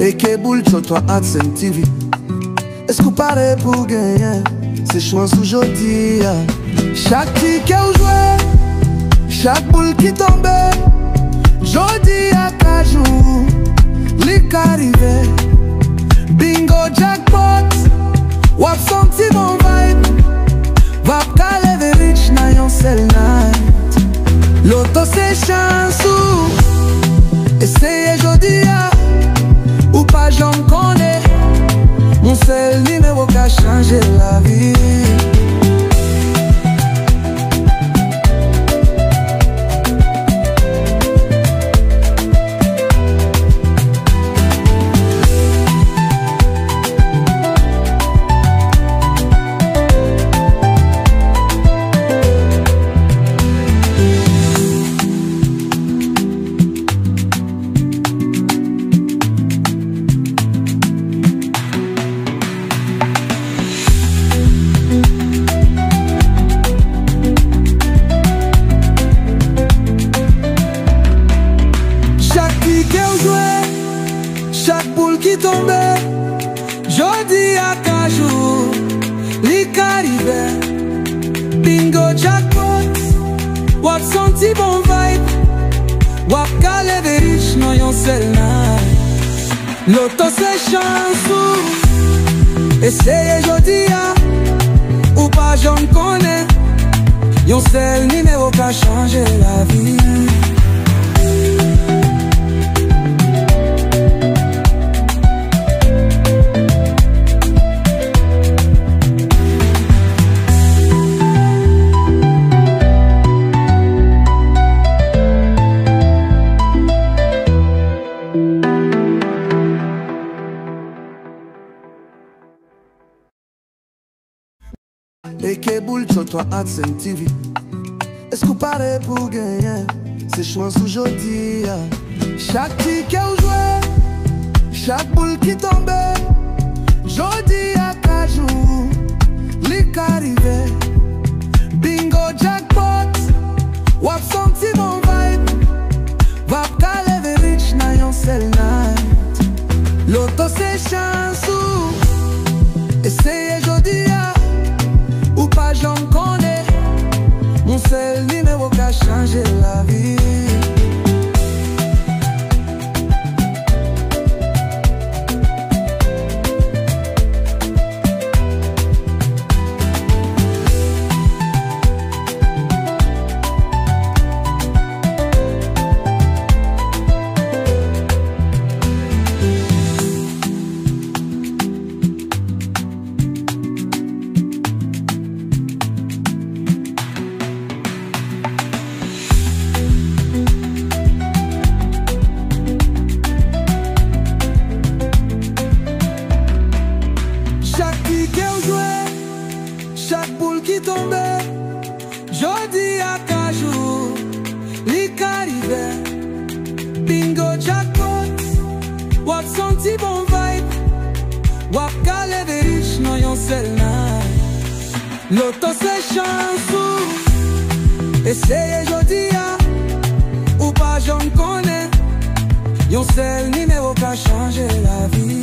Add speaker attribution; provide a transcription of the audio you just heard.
Speaker 1: Et que boule toi Adsen TV. Est-ce qu'on paraît pour gagner? C'est chance aujourd'hui. Chaque ticket ou joué, chaque boule qui tombe, jodi à cajou, lik arrivé. Bingo jackpot, wap senti mon vibe. Wap ka leve rich na yon sel night. Loto c'est chance ou essayez jodi à ou pas j'en connais. Mon seul numéro qui a changé la vie. Chaque boule qui tombait, jodi à cajou, lik arrivé. Bingo jackpot, wap senti bon vibe. Wap ka leve rich non yon sel night. Loto c'est chance ou essayez jodi à ou pas j'en connais. Yon sel numéro qui a changé la vie. Et que boule toi Adsen TV. Est-ce qu'on paraît pour gagner? C'est chance aujourd'hui. Chaque ticket ou joué, chaque boule qui tombe, jodi à cajou, lik arrivé. Bingo jackpot, wap senti mon vibe. Wap ka leve rich na yon sel night. Loto c'est chance ou essayez jodi à ou pas j'en connais. Mon seul numéro qui a changé la vie. Chaque boule qui tombait, jodi à cajou, lik arrivé. Bingo jackpot, wap senti bon vibe. Wap ka leve rich non yon sel night. Loto c'est chance ou essayez jodi à ou pas j'en connais. Yon sel numéro qui a changé la vie.